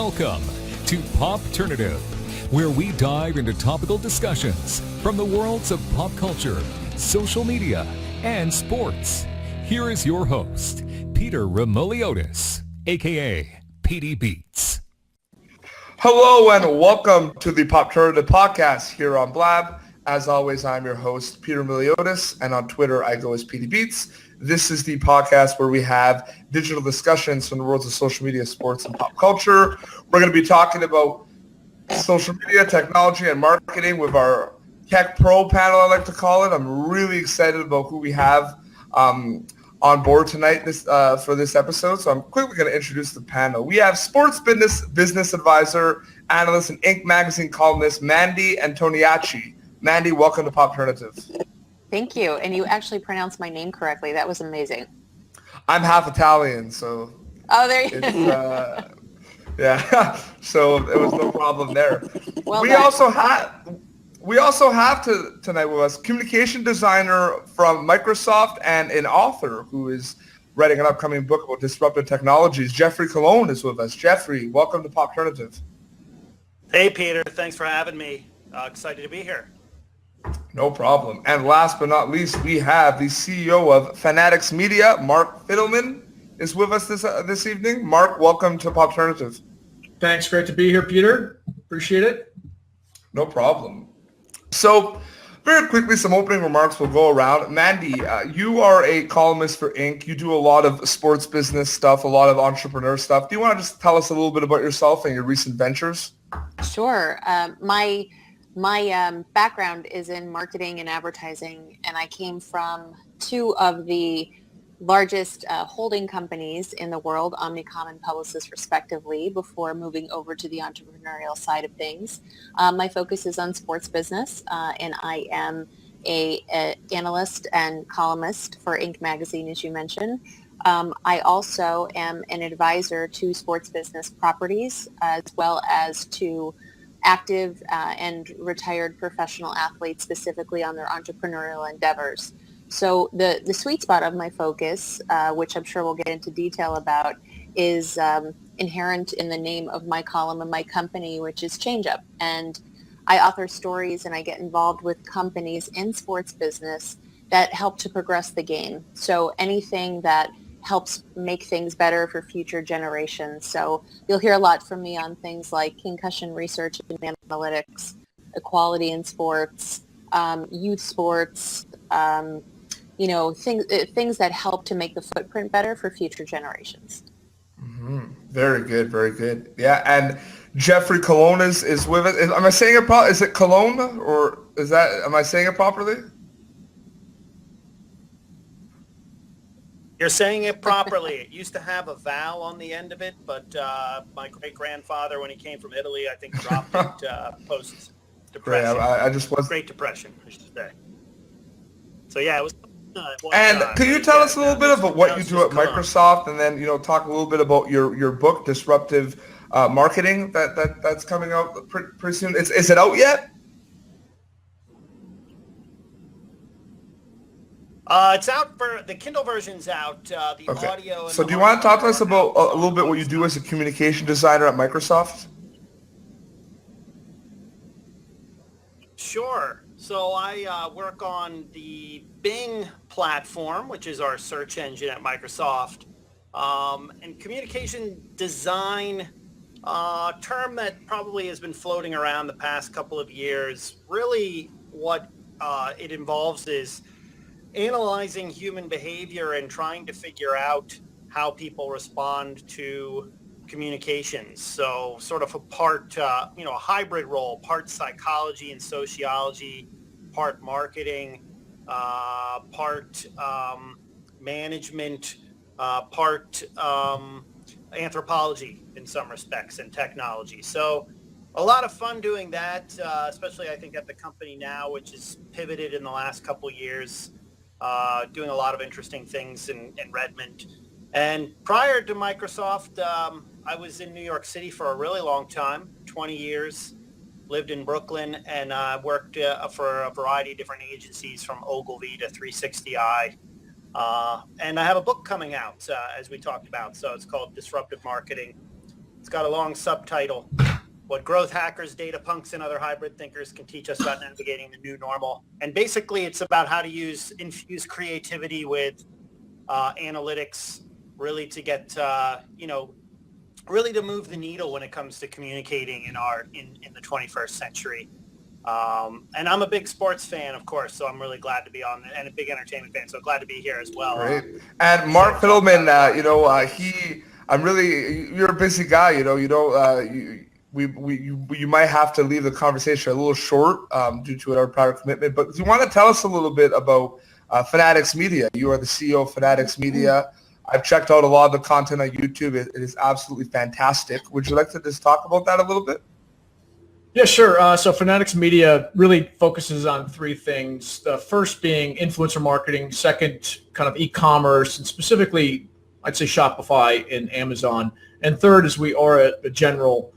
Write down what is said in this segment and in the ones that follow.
Welcome to Popternative, where we dive into topical discussions from the worlds of pop culture, social media, and sports. Here is your host, Peter Remoliotis, aka PD Beats. Hello and welcome to the Popternative podcast here on Blab. As always, I'm your host, Peter Remoliotis, and on Twitter, I go as PD Beats. This is the podcast where we have digital discussions from the worlds of social media, sports, and pop culture. We're going to be talking about social media, technology, and marketing with our Tech Pro panel, I like to call it. I'm really excited about who we have on board tonight for this episode. So I'm quickly going to introduce the panel. We have sports business advisor, analyst, and Inc. magazine columnist Mandy Antoniacci. Mandy, welcome to Popternative. Thank you. And you actually pronounced my name correctly. That was amazing. I'm half Italian, so... Oh, there you go. Yeah, so it was no problem there. Well we done. also have tonight with us communication designer from Microsoft and an author who is writing an upcoming book about disruptive technologies. Geoffrey Cologne is with us. Geoffrey, welcome to Popternative. Hey, Peter. Thanks for having me. Excited to be here. No problem. And last but not least, we have the CEO of Fanatics Media, Mark Fidelman, is with us this evening. Mark, welcome to Popternative. Thanks. Great to be here, Peter. Appreciate it. No problem. So very quickly, some opening remarks will go around. Mandy, you are a columnist for Inc. You do a lot of sports business stuff, a lot of entrepreneur stuff. Do you want to just tell us a little bit about yourself and your recent ventures? Sure. My background is in marketing and advertising, and I came from two of the largest holding companies in the world, Omnicom and Publicis respectively, before moving over to the entrepreneurial side of things. My focus is on sports business, and I am a analyst and columnist for Inc. magazine, as you mentioned. I also am an advisor to sports business properties, as well as to active and retired professional athletes, specifically on their entrepreneurial endeavors. So the sweet spot of my focus, which I'm sure we'll get into detail about, is inherent in the name of my column and my company, which is Change Up. And I author stories and I get involved with companies in sports business that help to progress the game. So anything that helps make things better for future generations. So you'll hear a lot from me on things like concussion research and analytics, equality in sports, youth sports, things that help to make the footprint better for future generations. Mm-hmm. Very good, very good. Yeah, and Geoffrey Cologne is with us. Am I saying it properly? Is it Cologne, or am I saying it properly? You're saying it properly. It used to have a vowel on the end of it, but my great-grandfather, when he came from Italy, I think dropped it post-Depression. Great, I just was... Great Depression, I should say. So, yeah, it was... And can you tell us a little bit about what you do at Microsoft, and then talk a little bit about your book, Disruptive Marketing, that's coming out pretty soon? Is it out yet? It's out for the Kindle version's out. The Okay. audio. And so do you want to talk to us about a little bit what you do as a communication designer at Microsoft? Sure. So I work on the Bing platform, which is our search engine at Microsoft, and communication design, term that probably has been floating around the past couple of years. Really what it involves is analyzing human behavior and trying to figure out how people respond to communications. So sort of a hybrid role, part psychology and sociology, part marketing, part management, part anthropology in some respects, and technology. So a lot of fun doing that, especially I think at the company now, which has pivoted in the last couple years, doing a lot of interesting things in Redmond. And prior to Microsoft, I was in New York City for a really long time, 20 years, lived in Brooklyn, and worked for a variety of different agencies from Ogilvy to 360i. And I have a book coming out, as we talked about. So it's called Disruptive Marketing. It's got a long subtitle. What growth hackers, data punks, and other hybrid thinkers can teach us about navigating the new normal. And basically, it's about how to infuse creativity with analytics, really to get really to move the needle when it comes to communicating in the 21st century. And I'm a big sports fan, of course, so I'm really glad to be on, and a big entertainment fan, so glad to be here as well. Great. And Mark Fidelman, you're a busy guy, you might have to leave the conversation a little short due to our prior commitment, but do you want to tell us a little bit about Fanatics Media? You are the CEO of Fanatics Media. I've checked out a lot of the content on YouTube. It is absolutely fantastic. Would you like to just talk about that a little bit? Yeah, sure. So Fanatics Media really focuses on three things. The first being influencer marketing, second kind of e-commerce, and specifically I'd say Shopify and Amazon. And third is we are a general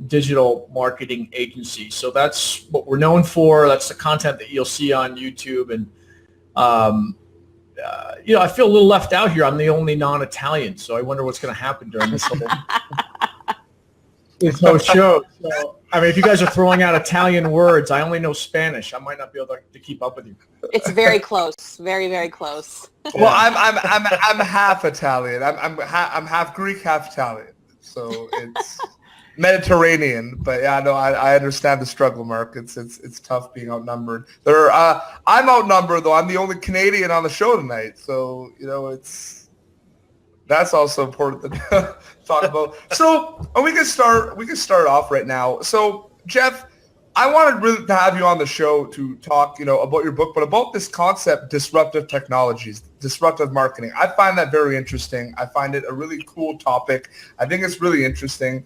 digital marketing agency. So that's what we're known for. That's the content that you'll see on YouTube. And, I feel a little left out here. I'm the only non-Italian, so I wonder what's going to happen during this whole show. So, if you guys are throwing out Italian words, I only know Spanish. I might not be able to keep up with you. It's very close, very, very close. Well, I'm half Italian. I'm half Greek, half Italian. So it's Mediterranean. But yeah, no, I understand the struggle, Mark. It's tough being outnumbered. I'm outnumbered though. I'm the only Canadian on the show tonight. So that's also important to talk about. So we can start off right now. So Jeff, I wanted really to have you on the show to talk, about your book, but about this concept, disruptive technologies, disruptive marketing. I find that very interesting. I find it a really cool topic. I think it's really interesting.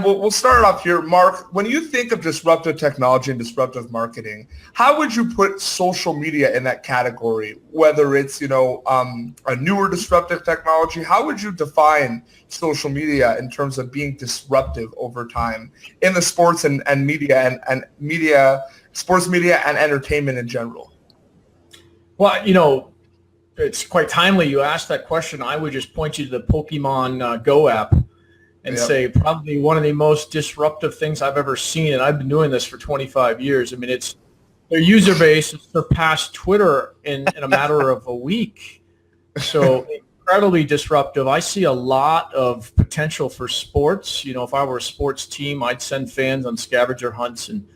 We'll start off here, Mark. When you think of disruptive technology and disruptive marketing, how would you put social media in that category? Whether it's a newer disruptive technology, how would you define social media in terms of being disruptive over time in the sports and media and sports media and entertainment in general? Well, it's quite timely you asked that question. I would just point you to the Pokemon Go app and say probably one of the most disruptive things I've ever seen, and I've been doing this for 25 years. It's their user base has surpassed Twitter in a matter of a week. So incredibly disruptive. I see a lot of potential for sports. If I were a sports team, I'd send fans on scavenger hunts, and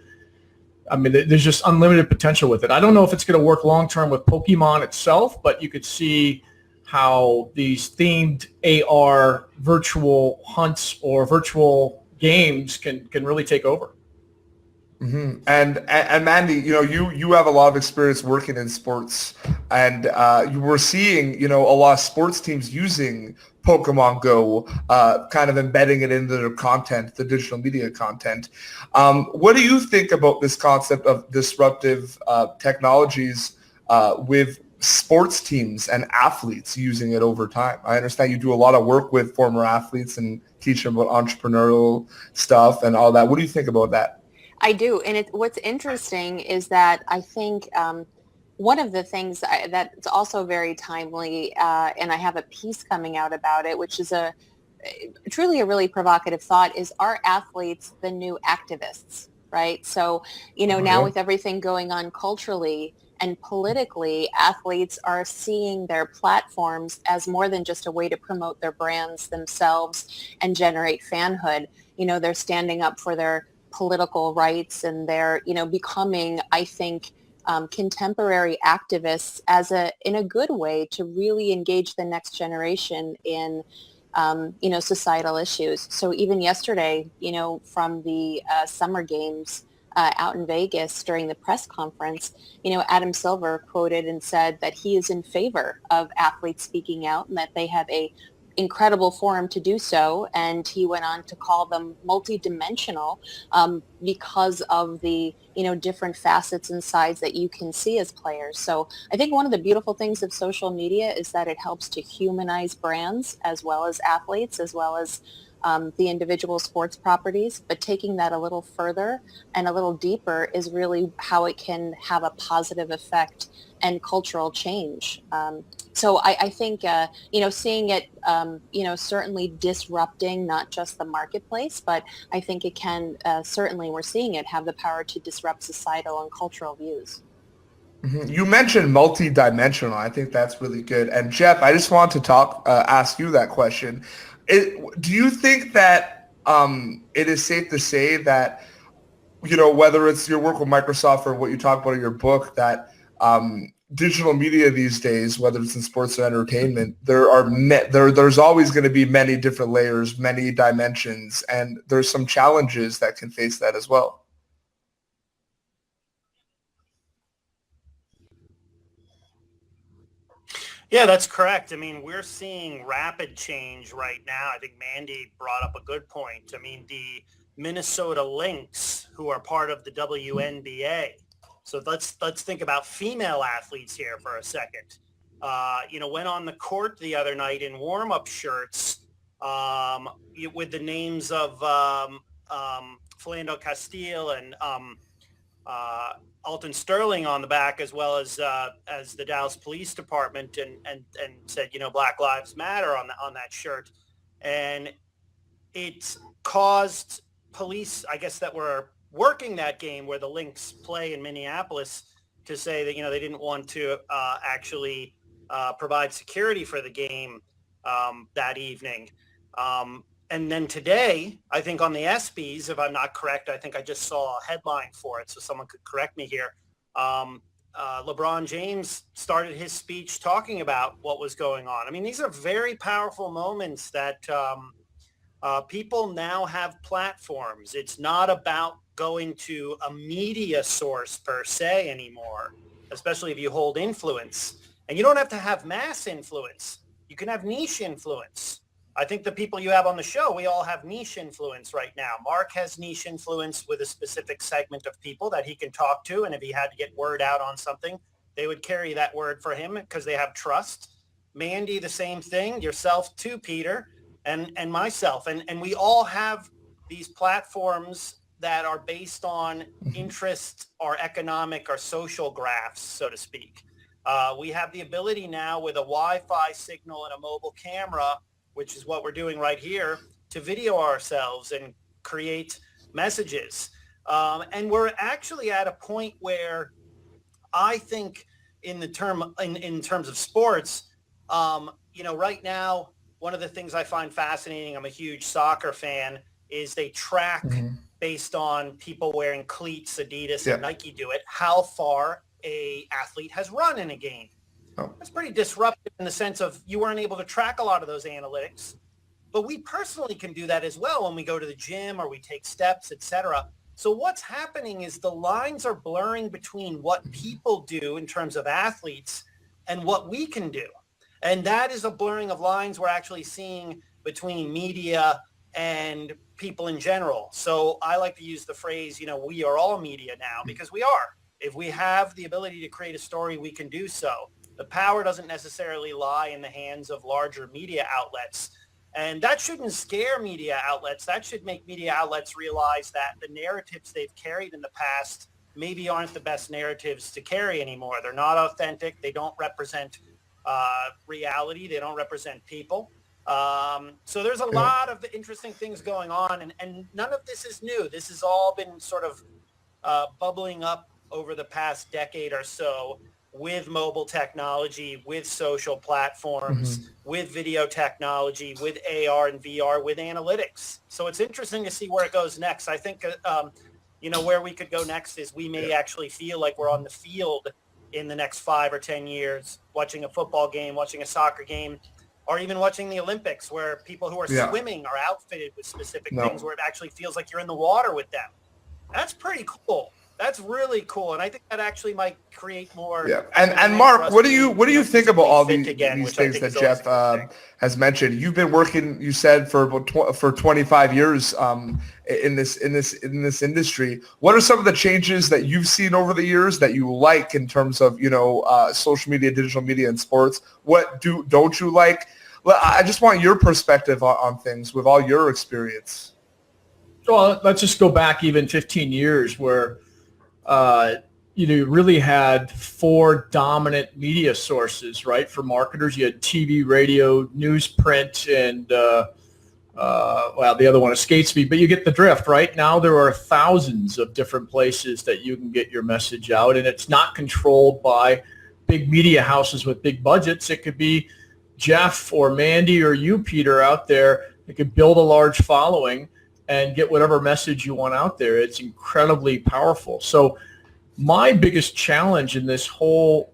there's just unlimited potential with it. I don't know if it's going to work long-term with Pokemon itself, but you could see how these themed AR virtual hunts or virtual games can really take over. Mm-hmm. And Mandy, you have a lot of experience working in sports, and you were seeing, a lot of sports teams using Pokemon Go, kind of embedding it into their content, the digital media content. What do you think about this concept of disruptive technologies with sports teams and athletes using it over time? I understand you do a lot of work with former athletes and teach them about entrepreneurial stuff and all that. What do you think about that? I do. And what's interesting is that I think one of the things that's also very timely, and I have a piece coming out about it, which is truly a really provocative thought, is are athletes the new activists, right? So, now with everything going on culturally and politically, athletes are seeing their platforms as more than just a way to promote their brands themselves and generate fanhood. They're standing up for their political rights, and they're, becoming, I think, contemporary activists in a good way to really engage the next generation in, societal issues. So even yesterday, from the Summer Games, out in Vegas during the press conference, Adam Silver quoted and said that he is in favor of athletes speaking out and that they have a incredible forum to do so. And he went on to call them multidimensional because of the, different facets and sides that you can see as players. So I think one of the beautiful things of social media is that it helps to humanize brands as well as athletes, as well as the individual sports properties, but taking that a little further and a little deeper is really how it can have a positive effect and cultural change. So I think, seeing it, certainly disrupting not just the marketplace, but I think it can certainly, we're seeing it have the power to disrupt societal and cultural views. You mentioned multi-dimensional. I think that's really good. And Jeff, I just want to ask you that question. Do you think that it is safe to say that, whether it's your work with Microsoft or what you talk about in your book, that digital media these days, whether it's in sports or entertainment, there's always going to be many different layers, many dimensions, and there's some challenges that can face that as well? Yeah, that's correct. I mean, we're seeing rapid change right now. I think Mandy brought up a good point. I mean, the Minnesota Lynx, who are part of the WNBA. So let's think about female athletes here for a second. Went on the court the other night in warm-up shirts with the names of Philando Castile and Alton Sterling on the back, as well as the Dallas Police Department, and said, Black Lives Matter on that shirt. And it caused police, I guess, that were working that game where the Lynx play in Minneapolis, to say that, they didn't want to actually provide security for the game that evening. And then today, I think on the ESPYs, if I'm not correct, I think I just saw a headline for it, so someone could correct me here. LeBron James started his speech talking about what was going on. I mean, these are very powerful moments that people now have platforms. It's not about going to a media source per se anymore, especially if you hold influence. And you don't have to have mass influence. You can have niche influence. I think the people you have on the show, we all have niche influence right now. Mark has niche influence with a specific segment of people that he can talk to. And if he had to get word out on something, they would carry that word for him because they have trust. Mandy, the same thing. Yourself too, Peter, and myself. And we all have these platforms that are based on interest or economic or social graphs, so to speak. We have the ability now with a Wi-Fi signal and a mobile camera, which is what we're doing right here, to video ourselves and create messages. And we're actually at a point where I think in terms of sports, right now, one of the things I find fascinating, I'm a huge soccer fan, is they track based on people wearing cleats, Adidas and Nike do it, how far a athlete has run in a game. That's pretty disruptive in the sense of you weren't able to track a lot of those analytics, but we personally can do that as well when we go to the gym or we take steps, etc. So what's happening is the lines are blurring between what people do in terms of athletes and what we can do. And that is a blurring of lines we're actually seeing between media and people in general. So I like to use the phrase, we are all media now, because we are. If we have the ability to create a story, we can do so. The power doesn't necessarily lie in the hands of larger media outlets. And that shouldn't scare media outlets. That should make media outlets realize that the narratives they've carried in the past maybe aren't the best narratives to carry anymore. They're not authentic. They don't represent reality. They don't represent people. So there's a lot of interesting things going on, and none of this is new. This has all been sort of bubbling up over the past decade or so, with mobile technology, with social platforms, with video technology, with AR and VR, with analytics. So it's interesting to see where it goes next. I think, where we could go next is we may actually feel like we're on the field in the next 5 or 10 years, watching a football game, watching a soccer game, or even watching the Olympics, where people who are swimming are outfitted with specific things where it actually feels like you're in the water with them. That's pretty cool. That's really cool, and I think that actually might create more. Yeah, and Mark, what do you think about all these things that Jeff has mentioned? You've been working, you said, for about for 25 years in this industry. What are some of the changes that you've seen over the years that you like in terms of social media, digital media, and sports? What don't you like? I just want your perspective on things with all your experience. Well, let's just go back even 15 years where. you really had four dominant media sources, right? For marketers, you had TV, radio, newsprint, and well, the other one escapes me, but you get the drift, right? Now there are thousands of different places that you can get your message out, and it's not controlled by big media houses with big budgets. It could be Jeff or Mandy or you, Peter, out there that could build a large following and get whatever message you want out there. It's incredibly powerful. So my biggest challenge in this whole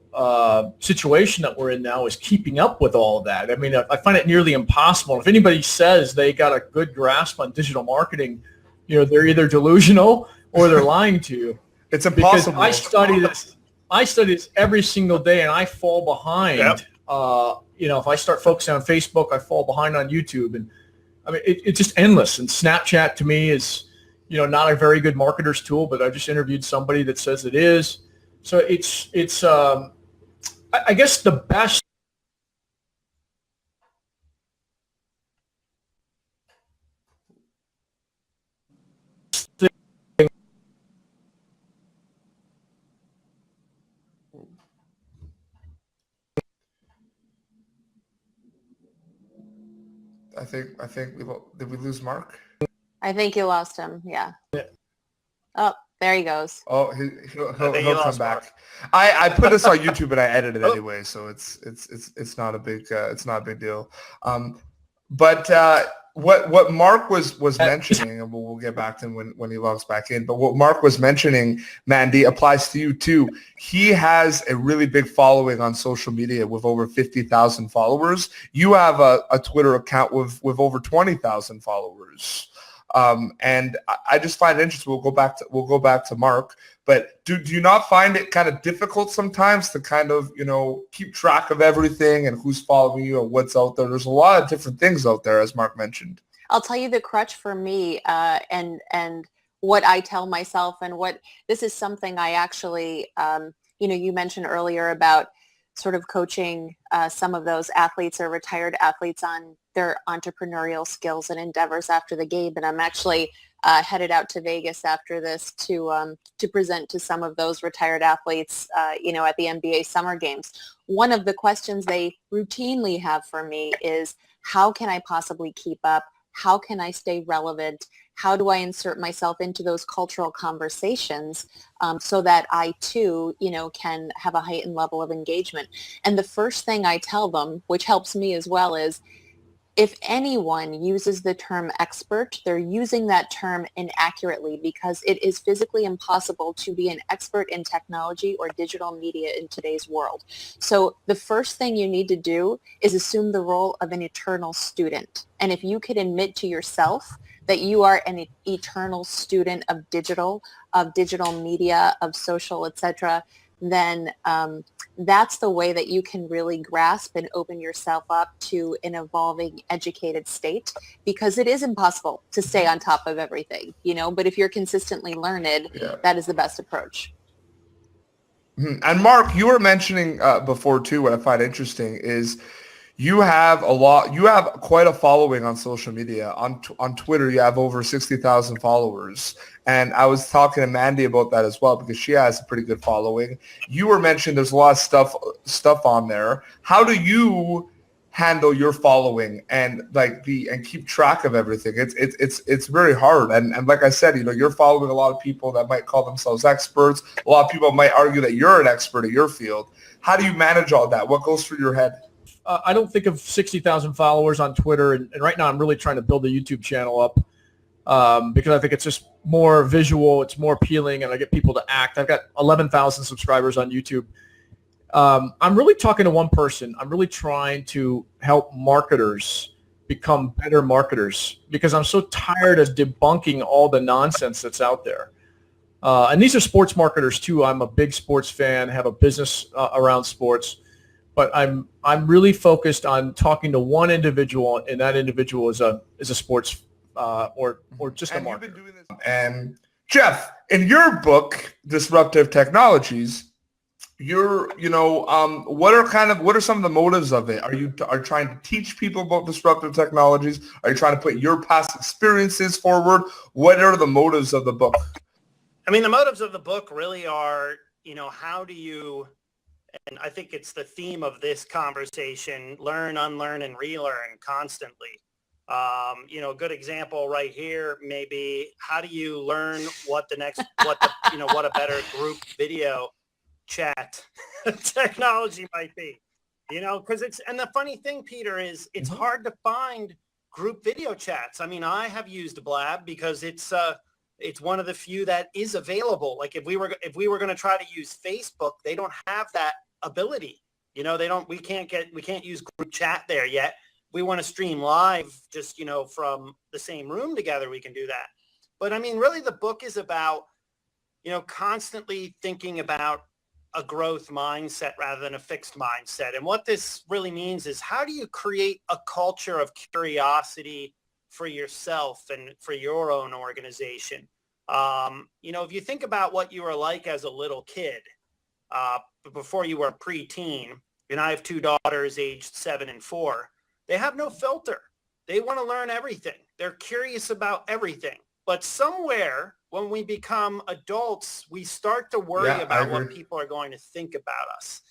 situation that we're in now is keeping up with all of that. I mean, I find it nearly impossible. If anybody says they got a good grasp on digital marketing, they're either delusional or they're lying to you. It's impossible. Because I study this every single day, and I fall behind. Yep. If I start focusing on Facebook, I fall behind on YouTube, and I mean, it's just endless. And Snapchat to me is, not a very good marketer's tool, but I just interviewed somebody that says it is. So it's I guess the best. I think did we lose Mark? I think you lost him. Yeah. Oh, there he goes. Oh, he'll come back. I put this on YouTube and I edit it anyway, so it's not a big deal. But what Mark was mentioning, and we'll get back to him when he logs back in. But what Mark was mentioning, Mandy, applies to you too. He has a really big following on social media with over 50,000 followers. You have a Twitter account with over 20,000 followers. And I just find it interesting. We'll go back to Mark. But do you not find it kind of difficult sometimes to kind of, keep track of everything and who's following you and what's out there? There's a lot of different things out there, as Mark mentioned. I'll tell you the crutch for me, and what I tell myself, and this is something I actually, you mentioned earlier about sort of coaching some of those athletes or retired athletes on their entrepreneurial skills and endeavors after the game. And I'm actually headed out to Vegas after this to present to some of those retired athletes, at the NBA Summer Games. One of the questions they routinely have for me is, how can I possibly keep up? How can I stay relevant? How do I insert myself into those cultural conversations so that I too, can have a heightened level of engagement? And the first thing I tell them, which helps me as well, is if anyone uses the term expert, they're using that term inaccurately, because it is physically impossible to be an expert in technology or digital media in today's world. So the first thing you need to do is assume the role of an eternal student. And if you could admit to yourself that you are an eternal student of digital media, of social, etc., then that's the way that you can really grasp and open yourself up to an evolving, educated state, because it is impossible to stay on top of everything, but if you're consistently learned, that is the best approach. And Mark, you were mentioning before too, what I find interesting is you have quite a following on social media. On Twitter, you have over 60,000 followers. And I was talking to Mandy about that as well, because she has a pretty good following. You were mentioning there's a lot of stuff on there. How do you handle your following and keep track of everything? It's very hard. And like I said, you're following a lot of people that might call themselves experts. A lot of people might argue that you're an expert in your field. How do you manage all that? What goes through your head? I don't think of 60,000 followers on Twitter, and right now I'm really trying to build a YouTube channel up because I think it's just more visual, it's more appealing, and I get people to act. I've got 11,000 subscribers on YouTube. I'm really talking to one person. I'm really trying to help marketers become better marketers, because I'm so tired of debunking all the nonsense that's out there. And these are sports marketers too. I'm a big sports fan, have a business around sports. But I'm really focused on talking to one individual, and that individual is a sports or just a marketer. You've been doing this. And Jeff, in your book, Disruptive Technologies, what are some of the motives of it? Are you trying to teach people about disruptive technologies? Are you trying to put your past experiences forward? What are the motives of the book? I mean, the motives of the book really are how do you, and I think it's the theme of this conversation, learn, unlearn, and relearn constantly. A good example right here, maybe how do you learn what a better group video chat technology might be, because and the funny thing, Peter, is it's hard to find group video chats. I mean, I have used Blab because it's one of the few that is available. Like if we were going to try to use Facebook, they don't have that ability. We can't use group chat there yet. We want to stream live just, from the same room together, we can do that. But I mean, really the book is about, constantly thinking about a growth mindset rather than a fixed mindset. And what this really means is how do you create a culture of curiosity for yourself and for your own organization? If you think about what you were like as a little kid, before you were a preteen, and I have two daughters aged 7 and 4, they have no filter. They want to learn everything. They're curious about everything. But somewhere when we become adults, we start to worry about what people are going to think about us.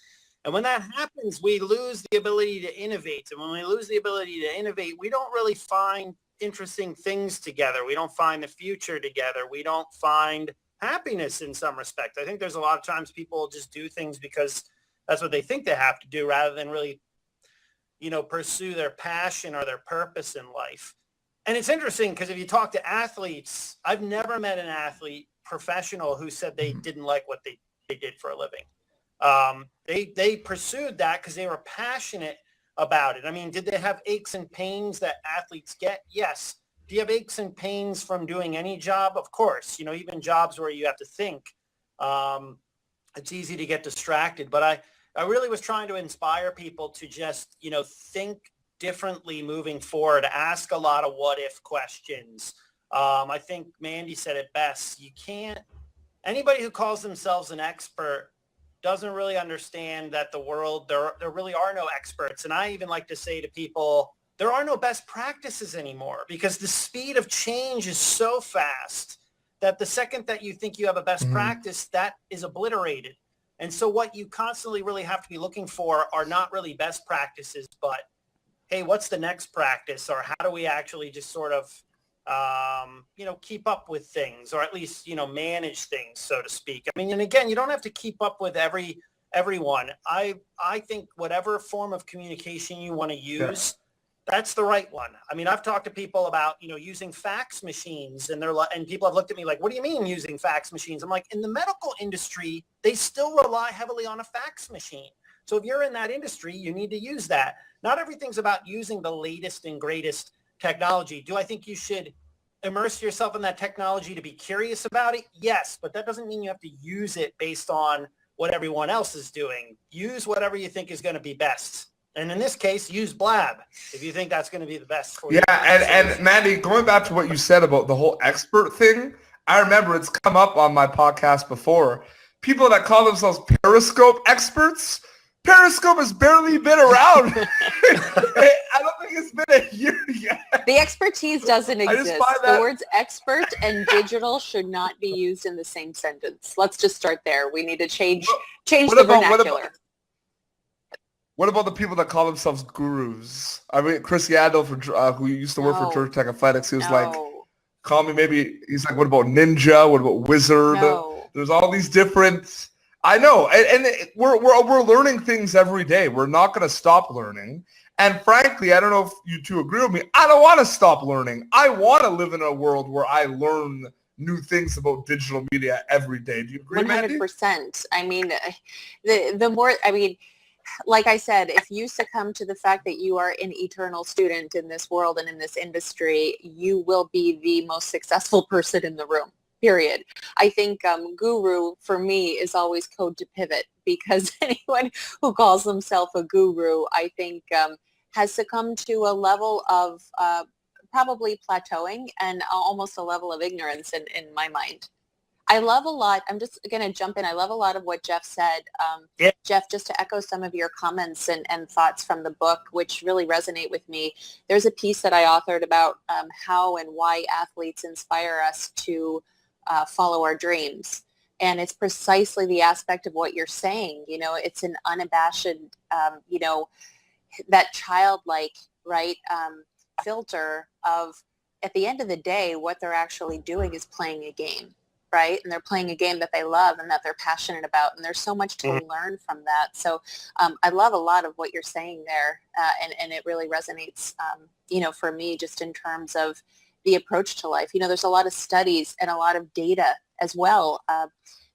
And when that happens, we lose the ability to innovate. And when we lose the ability to innovate, we don't really find interesting things together. We don't find the future together. We don't find happiness in some respect. I think there's a lot of times people just do things because that's what they think they have to do rather than really, pursue their passion or their purpose in life. And it's interesting because if you talk to athletes, I've never met an athlete professional who said they didn't like what they did for a living. They pursued that because they were passionate about it. I mean, did they have aches and pains that athletes get? Yes. Do you have aches and pains from doing any job? Of course. Even jobs where you have to think. It's easy to get distracted. But I really was trying to inspire people to just, think differently moving forward, ask a lot of what if questions. I think Mandy said it best. Anybody who calls themselves an expert doesn't really understand that the world, there really are no experts. And I even like to say to people, there are no best practices anymore because the speed of change is so fast that the second that you think you have a best practice, that is obliterated. And so what you constantly really have to be looking for are not really best practices, but hey, what's the next practice, or how do we actually just sort of, keep up with things, or at least, manage things, so to speak. I mean, and again, you don't have to keep up with everyone. I think whatever form of communication you want to use, that's the right one. I mean, I've talked to people about, using fax machines, and and people have looked at me like, what do you mean using fax machines? I'm like, in the medical industry, they still rely heavily on a fax machine. So if you're in that industry, you need to use that. Not everything's about using the latest and greatest technology. Do I think you should immerse yourself in that technology to be curious about it? Yes, but that doesn't mean you have to use it based on what everyone else is doing. Use whatever you think is going to be best. And in this case, use Blab if you think that's going to be the best for you. Yeah, and Mandy, going back to what you said about the whole expert thing, I remember it's come up on my podcast before. People that call themselves Periscope experts, Periscope has barely been around. I don't think it's been a year yet. The expertise doesn't exist. The words expert and digital should not be used in the same sentence. Let's just start there. We need to change the vernacular. What about the people that call themselves gurus? I mean, Chris Yandel, who used to work for Georgia Tech Athletics, he was like, call me maybe, he's like, what about ninja? What about wizard? No. There's all these different... I know, and we're learning things every day. We're not going to stop learning. And frankly, I don't know if you two agree with me. I don't want to stop learning. I want to live in a world where I learn new things about digital media every day. Do you agree, 100%. Mandy? 100%. I mean, the more, like I said, if you succumb to the fact that you are an eternal student in this world and in this industry, you will be the most successful person in the room. Period. I think guru for me is always code to pivot, because anyone who calls themselves a guru, I think, has succumbed to a level of probably plateauing and almost a level of ignorance in my mind. I love a lot. I'm just going to jump in. I love a lot of what Jeff said. Jeff, just to echo some of your comments and thoughts from the book, which really resonate with me. There's a piece that I authored about how and why athletes inspire us to follow our dreams. And it's precisely the aspect of what you're saying. It's an unabashed, that childlike, right, filter of, at the end of the day, what they're actually doing is playing a game, right? And they're playing a game that they love and that they're passionate about. And there's so much to learn from that. So I love a lot of what you're saying there. And it really resonates, for me, just in terms of the approach to life. There's a lot of studies and a lot of data as well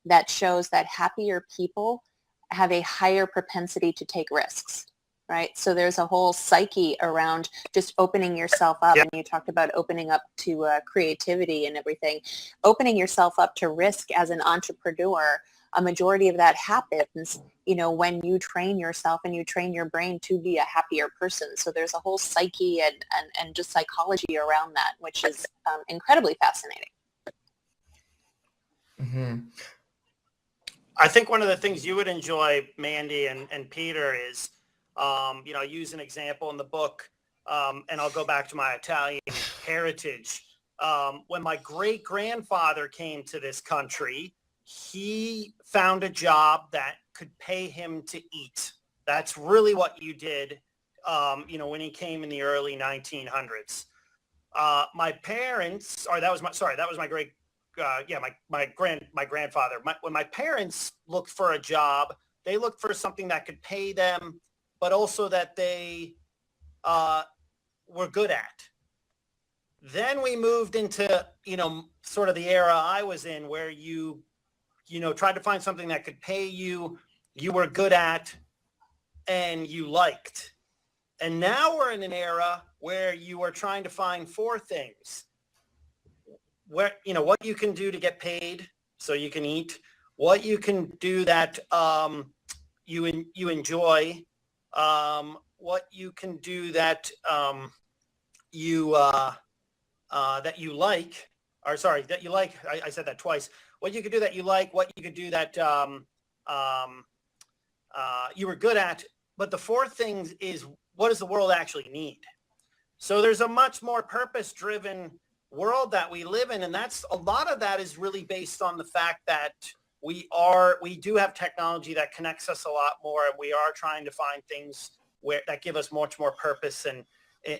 that shows that happier people have a higher propensity to take risks. Right. So there's a whole psyche around just opening yourself up. And you talked about opening up to creativity and everything. Opening yourself up to risk as an entrepreneur, a majority of that happens, when you train yourself and you train your brain to be a happier person. So there's a whole psyche and just psychology around that, which is incredibly fascinating. Mm-hmm. I think one of the things you would enjoy, Mandy and Peter, is I use an example in the book, and I'll go back to my Italian heritage. When my great-grandfather came to this country, he found a job that could pay him to eat. That's really what you did, when he came in the early 1900s. My parents, or that was my great, my grandfather. When my parents looked for a job, they looked for something that could pay them, but also that they were good at. Then we moved into, sort of the era I was in, where you tried to find something that could pay you, you were good at, and you liked. And now we're in an era where you are trying to find four things. What you can do to get paid so you can eat, what you can do that you enjoy, what you can do that that you like, I said that twice. What you could do that you like, what you could do that you were good at. But the fourth thing is, what does the world actually need? So there's a much more purpose-driven world that we live in, and that's a lot of that is really based on the fact that we do have technology that connects us a lot more, and we are trying to find things that give us much more purpose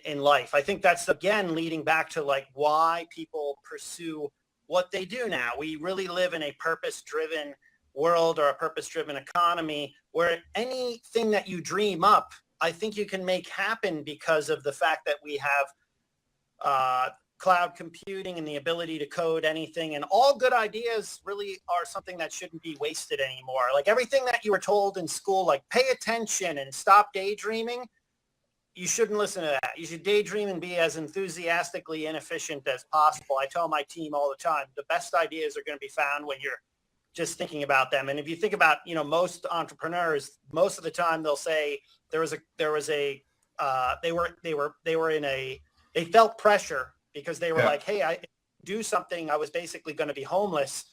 in life. I think that's, again, leading back to like why people pursue what they do now. We really live in a purpose-driven world, or a purpose-driven economy, where anything that you dream up, I think you can make happen because of the fact that we have cloud computing and the ability to code anything. And all good ideas really are something that shouldn't be wasted anymore. Like everything that you were told in school, like pay attention and stop daydreaming, you shouldn't listen to that. You should daydream and be as enthusiastically inefficient as possible. I tell my team all the time, the best ideas are going to be found when you're just thinking about them. And if you think about, most entrepreneurs, most of the time they'll say they felt pressure because they were like, hey, I do something. I was basically going to be homeless,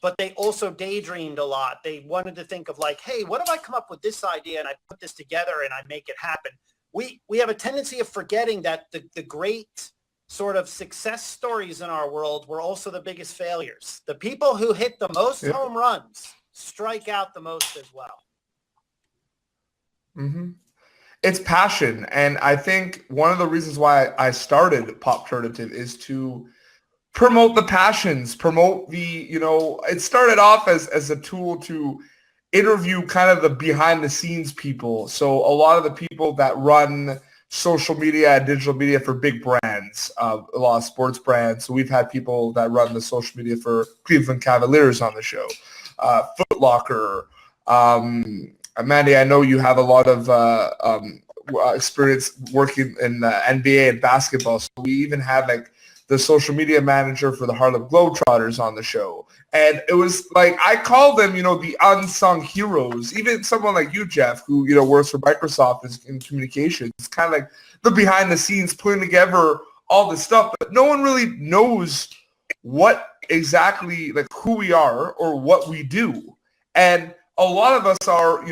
but they also daydreamed a lot. They wanted to think of like, hey, what if I come up with this idea and I put this together and I make it happen? We have a tendency of forgetting that the great sort of success stories in our world were also the biggest failures. The people who hit the most home runs strike out the most as well. Mm-hmm. It's passion. And I think one of the reasons why I started Popternative is to promote the passions, promote the, it started off as a tool to interview kind of the behind the scenes people. So a lot of the people that run social media and digital media for big brands, a lot of sports brands. So we've had people that run the social media for Cleveland Cavaliers on the show, Foot Locker. Mandy, I know you have a lot of experience working in the NBA and basketball. So we even had like the social media manager for the Harlem Globetrotters on the show. And it was like, I call them, the unsung heroes. Even someone like you, Jeff, who, works for Microsoft is in communications. It's kind of like the behind the scenes putting together all this stuff. But no one really knows what exactly, like who we are or what we do. And a lot of us are,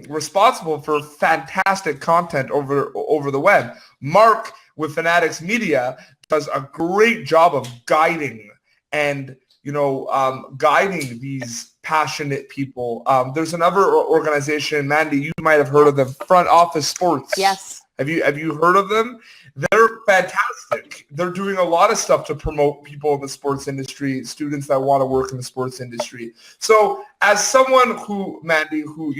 responsible for fantastic content over the web. Mark with Fanatics Media does a great job of guiding and guiding these passionate people. There's another organization, Mandy, you might have heard of them, Front Office Sports. Yes. Have you heard of them? They're fantastic. They're doing a lot of stuff to promote people in the sports industry, students that want to work in the sports industry. So as someone Mandy, who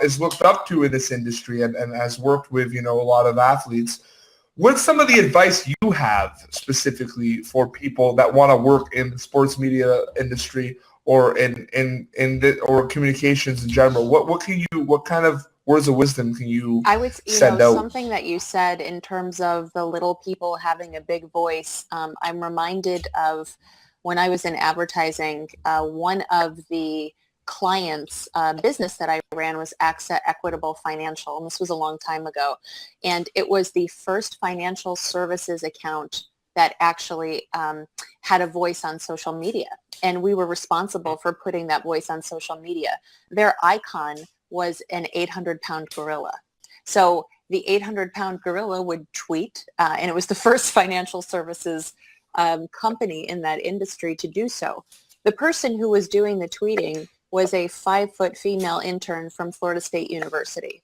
is looked up to in this industry and has worked with, a lot of athletes, what's some of the advice you have specifically for people that want to work in the sports media industry or or communications in general? What kind of words of wisdom can you send out? Something that you said in terms of the little people having a big voice. I'm reminded of when I was in advertising, one of the clients' business that I ran was AXA Equitable Financial, and this was a long time ago. And it was the first financial services account that actually had a voice on social media. And we were responsible for putting that voice on social media. Their icon was an 800-pound gorilla. So the 800-pound gorilla would tweet, and it was the first financial services company in that industry to do so. The person who was doing the tweeting was a 5-foot female intern from Florida State University.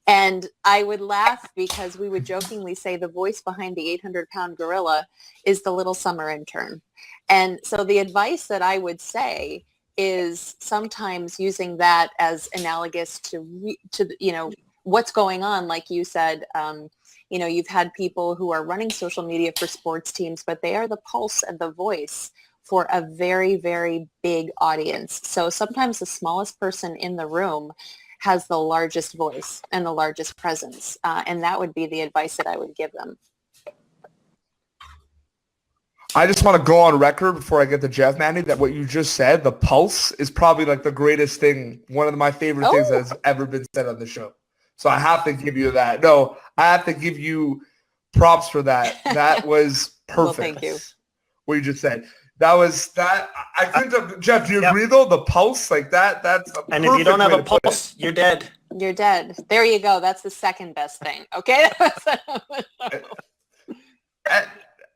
And I would laugh because we would jokingly say the voice behind the 800-pound gorilla is the little summer intern. And so the advice that I would say is sometimes using that as analogous to what's going on. Like you said, you've had people who are running social media for sports teams, but they are the pulse and the voice for a very, very big audience. So sometimes the smallest person in the room has the largest voice and the largest presence. And that would be the advice that I would give them. I just want to go on record before I get to Jeff, Mandy, that what you just said, the pulse, is probably like the greatest thing, one of my favorite things that has ever been said on the show. So I have to give you that. No, I have to give you props for that. That was perfect. Well, thank you. What you just said. That was that. I couldn't have, Jeff, do you agree though? The pulse, like that, that's a and if you don't have a pulse, you're dead. You're dead. There you go. That's the second best thing. Okay.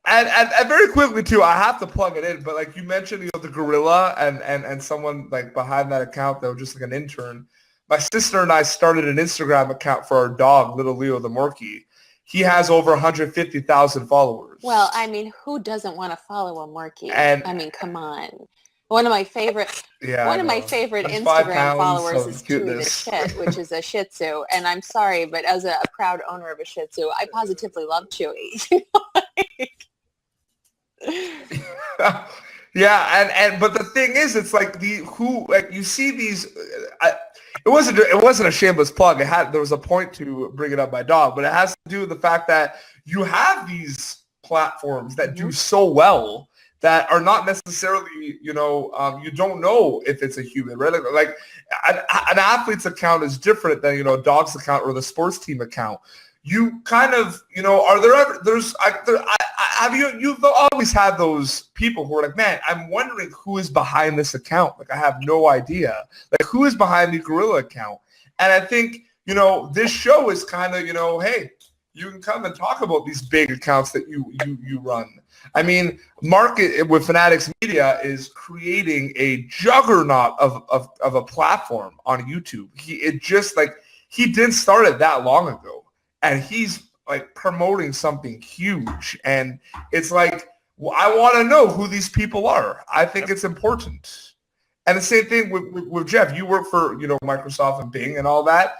And very quickly too, I have to plug it in, but like you mentioned, the gorilla and someone like behind that account that was just like an intern. My sister and I started an Instagram account for our dog, Little Leo the Morkie. He has over 150,000 followers. Well, I mean, who doesn't want to follow a Morkie? I mean, come on. One of my favorite Instagram followers is Chewy the Shit, which is a Shih Tzu. And I'm sorry, but as a proud owner of a Shih Tzu, I positively love Chewy. Yeah, but the thing is, it's like you see these. It wasn't a shameless plug. There was a point to bringing up my dog, but it has to do with the fact that you have these platforms that do so well that are not necessarily, you don't know if it's a human, right? Like an athlete's account is different than, a dog's account or the sports team account. You kind of, you've always had those people who are like, man, I'm wondering who is behind this account. Like, I have no idea. Like, who is behind the gorilla account? And I think, this show is kind of, hey, you can come and talk about these big accounts that you run. I mean, Market with Fanatics Media is creating a juggernaut of a platform on YouTube. He didn't start it that long ago. And he's like promoting something huge. And it's like, I want to know who these people are. I think it's important. And the same thing with Jeff. You work for, Microsoft and Bing and all that.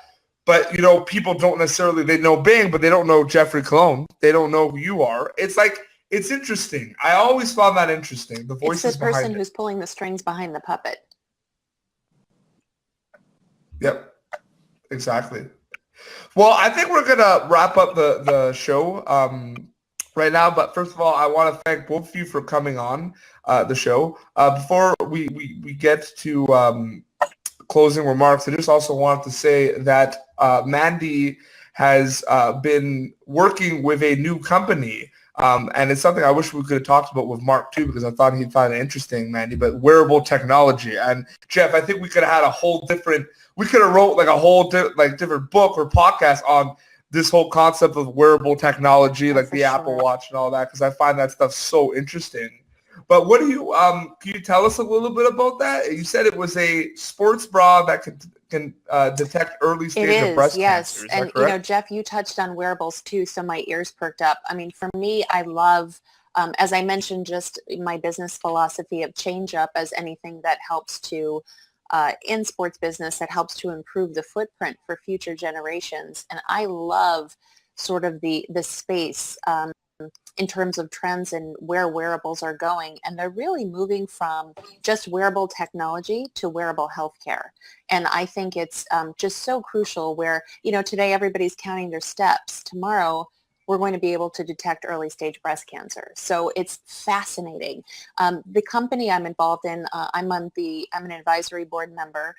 But, people don't necessarily, they know Bing, but they don't know Geoffrey Cologne. They don't know who you are. It's like, it's interesting. I always found that interesting. The voices it's the person behind who's pulling the strings behind the puppet. Yep, exactly. Well, I think we're going to wrap up the show right now. But first of all, I want to thank both of you for coming on the show. Before we get to closing remarks, I just also wanted to say that Mandy has been working with a new company. And it's something I wish we could have talked about with Mark too, because I thought he'd find it interesting, Mandy, but wearable technology. And Jeff, I think we could have had we could have wrote like a whole different book or podcast on this whole concept of wearable technology, like the Apple Watch and all that, because I find that stuff so interesting. But what do you can you tell us a little bit about that? You said it was a sports bra that can detect early stage of breast cancer. Is And that correct? Jeff, you touched on wearables too, so my ears perked up. I mean, for me, I love, as I mentioned, just my business philosophy of change up as anything that helps to, in sports business, that helps to improve the footprint for future generations. And I love sort of the space in terms of trends and where wearables are going. And they're really moving from just wearable technology to wearable healthcare. And I think it's just so crucial where, today everybody's counting their steps. Tomorrow, we're going to be able to detect early stage breast cancer. So it's fascinating. The company I'm involved in, I'm an advisory board member.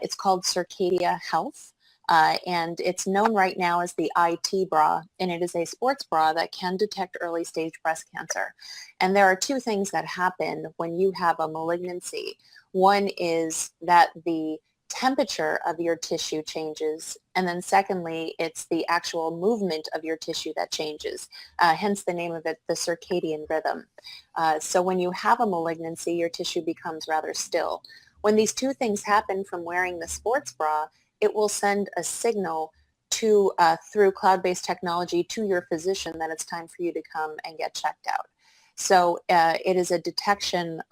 It's called Circadia Health. And it's known right now as the IT bra, and it is a sports bra that can detect early stage breast cancer. And there are two things that happen when you have a malignancy. One is that the temperature of your tissue changes, and then secondly, it's the actual movement of your tissue that changes, hence the name of it, the circadian rhythm. So when you have a malignancy, your tissue becomes rather still. When these two things happen from wearing the sports bra, it will send a signal to through cloud-based technology to your physician that it's time for you to come and get checked out. So it is a detection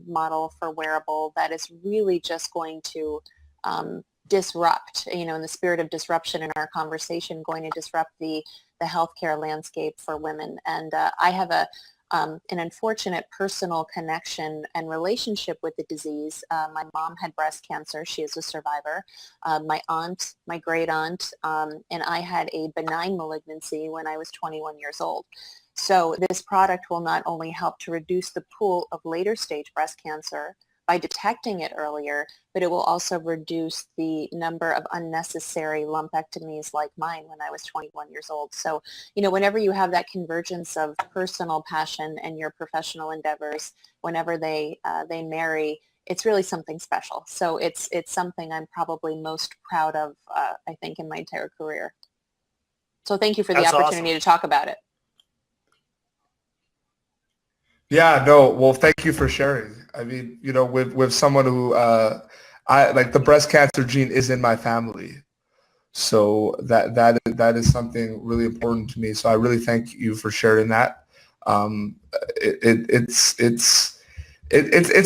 model for wearable that is really just going to disrupt, in the spirit of disruption in our conversation, going to disrupt the healthcare landscape for women. And I have an unfortunate personal connection and relationship with the disease. My mom had breast cancer. She is a survivor. My aunt, my great aunt, and I had a benign malignancy when I was 21 years old. So this product will not only help to reduce the pool of later stage breast cancer by detecting it earlier, but it will also reduce the number of unnecessary lumpectomies like mine when I was 21 years old. So, whenever you have that convergence of personal passion and your professional endeavors, whenever they marry, it's really something special. So it's something I'm probably most proud of, I think, in my entire career. So thank you for the That's opportunity awesome. to talk about it. Yeah, no. Well, thank you for sharing. I mean, with someone who I like, the breast cancer gene is in my family. So that is something really important to me. So I really thank you for sharing that. It's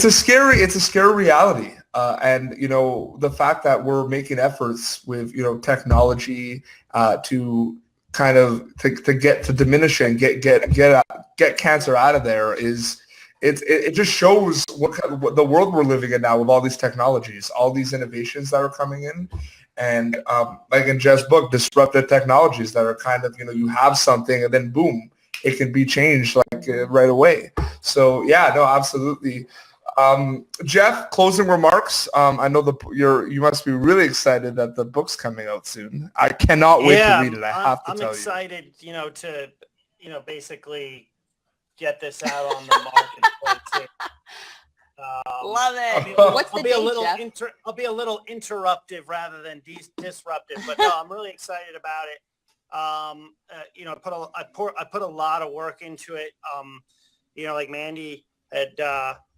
a scary reality. And the fact that we're making efforts with technology to kind of to get to diminish and get cancer out of there it just shows what the world we're living in now with all these technologies, all these innovations that are coming in. And like in Jeff's book, disruptive technologies that are kind of, you have something and then boom, it can be changed like right away. So yeah, no, absolutely. Jeff, closing remarks. I know you must be really excited that the book's coming out soon. I cannot wait to read it. I have to I'm tell excited, to, basically get this out on the marketplace. Love it. What's the date, Jeff? I'll be a little interruptive rather than disruptive, but no, I'm really excited about it. I put a lot of work into it. Like Mandy had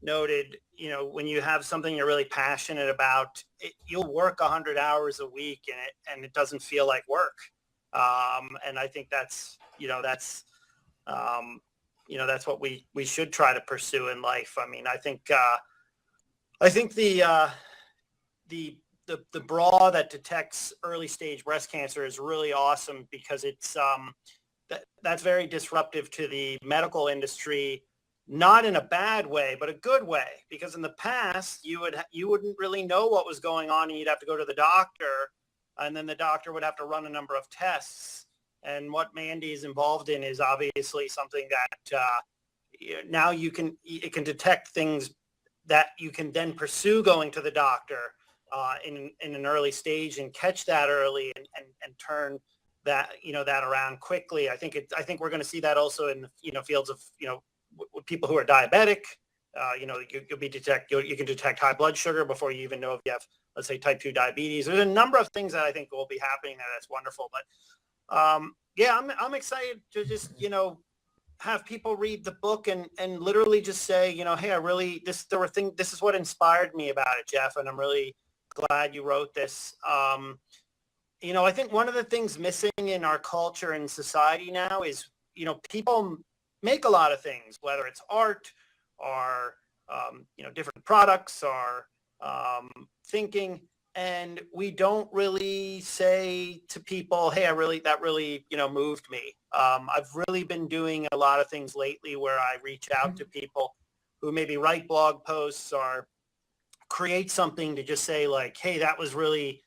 noted, when you have something you're really passionate about, you'll work 100 hours a week in it, and it doesn't feel like work. And I think that's what we should try to pursue in life. I mean, I think the bra that detects early stage breast cancer is really awesome because it's that's very disruptive to the medical industry, not in a bad way, but a good way. Because in the past, you wouldn't really know what was going on, and you'd have to go to the doctor, and then the doctor would have to run a number of tests. And what Mandy is involved in is obviously something that now it can detect things that you can then pursue going to the doctor in an early stage and catch that early and turn that around quickly. I think we're going to see that also in fields of with people who are diabetic. You can detect high blood sugar before you even know if you have, let's say, type 2 diabetes. There's a number of things that I think will be happening there. That's wonderful. But I'm excited to just have people read the book and literally just say, hey, this is what inspired me about it, Jeff, and I'm really glad you wrote this. I think one of the things missing in our culture and society now is, people make a lot of things, whether it's art or, different products or thinking. And we don't really say to people, hey, that really, moved me. I've really been doing a lot of things lately where I reach out to people who maybe write blog posts or create something to just say like, hey, that was really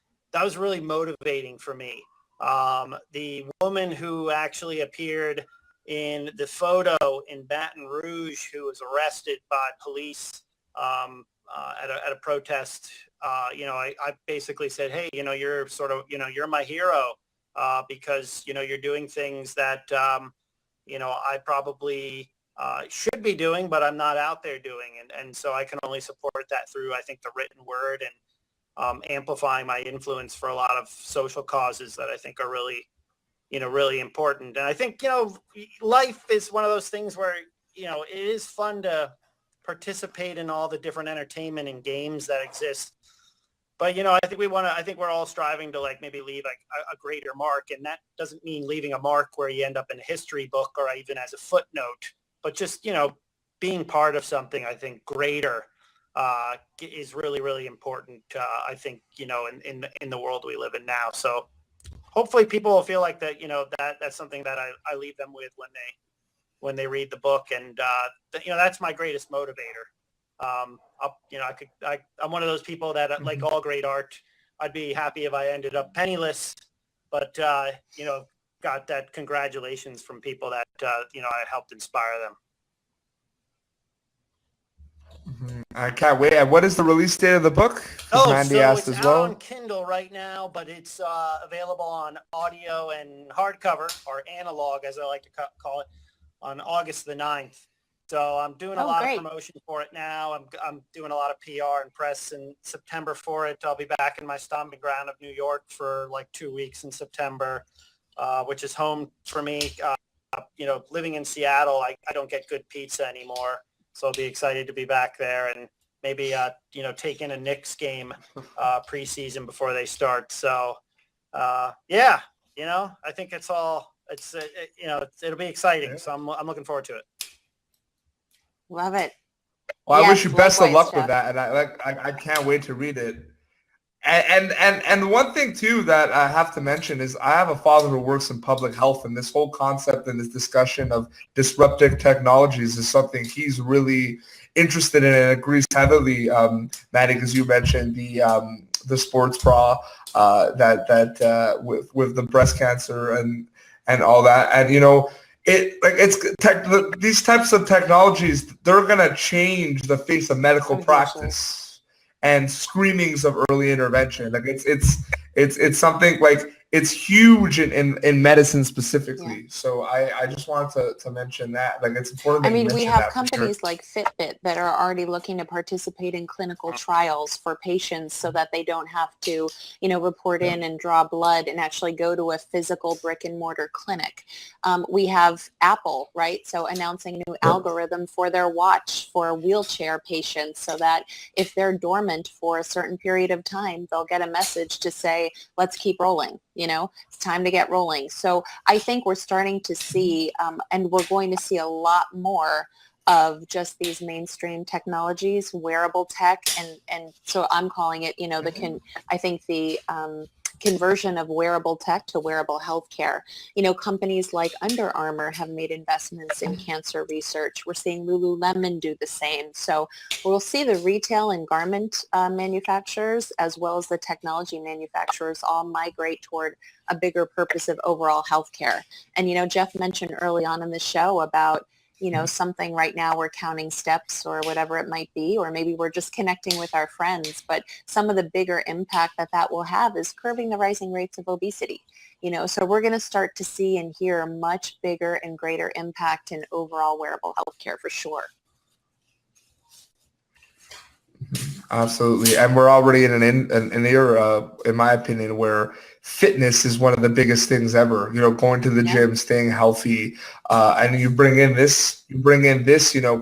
motivating for me. The woman who actually appeared in the photo in Baton Rouge, who was arrested by police at a protest, I basically said, hey, you're sort of, you're my hero because, you're doing things that, I probably should be doing, but I'm not out there doing. And so I can only support that through, I think, the written word and amplifying my influence for a lot of social causes that I think are really, really important. And I think, life is one of those things where, it is fun to participate in all the different entertainment and games that exist. But, I think we're all striving to like maybe leave like a greater mark. And that doesn't mean leaving a mark where you end up in a history book or even as a footnote, but just, being part of something, I think, greater is really, really important, I think, in the world we live in now. So hopefully people will feel like that, that's something that I leave them with when they read the book. And, that's my greatest motivator. I'm one of those people that like all great art, I'd be happy if I ended up penniless, but, got that congratulations from people that, I helped inspire them. I can't wait. And what is the release date of the book? Mandy asked it's as well. out on Kindle right now, but it's available on audio and hardcover, or analog, as I like to call it, on August the 9th. So I'm doing a lot of promotion for it now. I'm doing a lot of PR and press in September for it. I'll be back in my stomping ground of New York for like 2 weeks in September, which is home for me. Living in Seattle, I don't get good pizza anymore. So I'll be excited to be back there and maybe, take in a Knicks game preseason before they start. So, I think it'll be exciting. So I'm looking forward to it. Love it. Well, I wish you best of luck Jeff. with that, and I can't wait to read it. And one thing too that I have to mention is I have a father who works in public health, and this whole concept and this discussion of disruptive technologies is something he's really interested in and agrees heavily. Mandy, because you mentioned the sports bra with the breast cancer and all that, and these types of technologies, they're gonna change the face of medical practice and screenings of early intervention. Like it's something like it's huge in medicine specifically. Yeah. So I just wanted to mention that. Like it's important. I mean, we have companies like Fitbit that are already looking to participate in clinical trials for patients so that they don't have to, report in and draw blood and actually go to a physical brick and mortar clinic. We have Apple, right? So announcing a new algorithm for their watch for wheelchair patients so that if they're dormant for a certain period of time, they'll get a message to say, let's keep rolling. It's time to get rolling. So I think we're starting to see, and we're going to see a lot more of just these mainstream technologies, wearable tech, and so I'm calling it, I think the conversion of wearable tech to wearable healthcare. Companies like Under Armour have made investments in cancer research. We're seeing Lululemon do the same. So we'll see the retail and garment manufacturers as well as the technology manufacturers all migrate toward a bigger purpose of overall healthcare. And, Jeff mentioned early on in the show about something right now we're counting steps or whatever it might be, or maybe we're just connecting with our friends. But some of the bigger impact that will have is curbing the rising rates of obesity. So we're going to start to see and hear much bigger and greater impact in overall wearable healthcare for sure. Absolutely. And we're already in an era, in my opinion, where fitness is one of the biggest things ever, going to the gym, staying healthy. And you bring in this,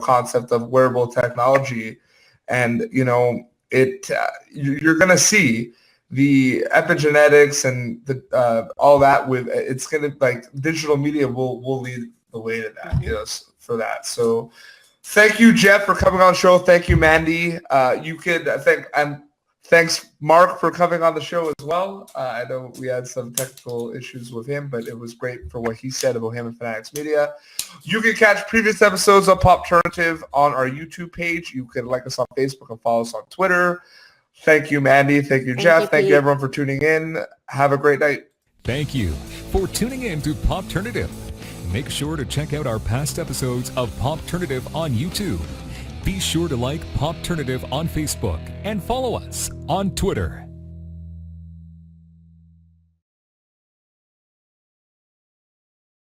concept of wearable technology, and, you're going to see the epigenetics and all that it's going to, like, digital media will lead the way to that, for that. So thank you, Jeff, for coming on the show. Thank you, Mandy. Thanks, Mark, for coming on the show as well. I know we had some technical issues with him, but it was great for what he said about him and Fanatics Media. You can catch previous episodes of Popternative on our YouTube page. You can like us on Facebook and follow us on Twitter. Thank you, Mandy. Thank you, Jeff. Thank you, everyone, for tuning in. Have a great night. Thank you for tuning in to Popternative. Make sure to check out our past episodes of Popternative on YouTube. Be sure to like Popternative on Facebook and follow us on Twitter.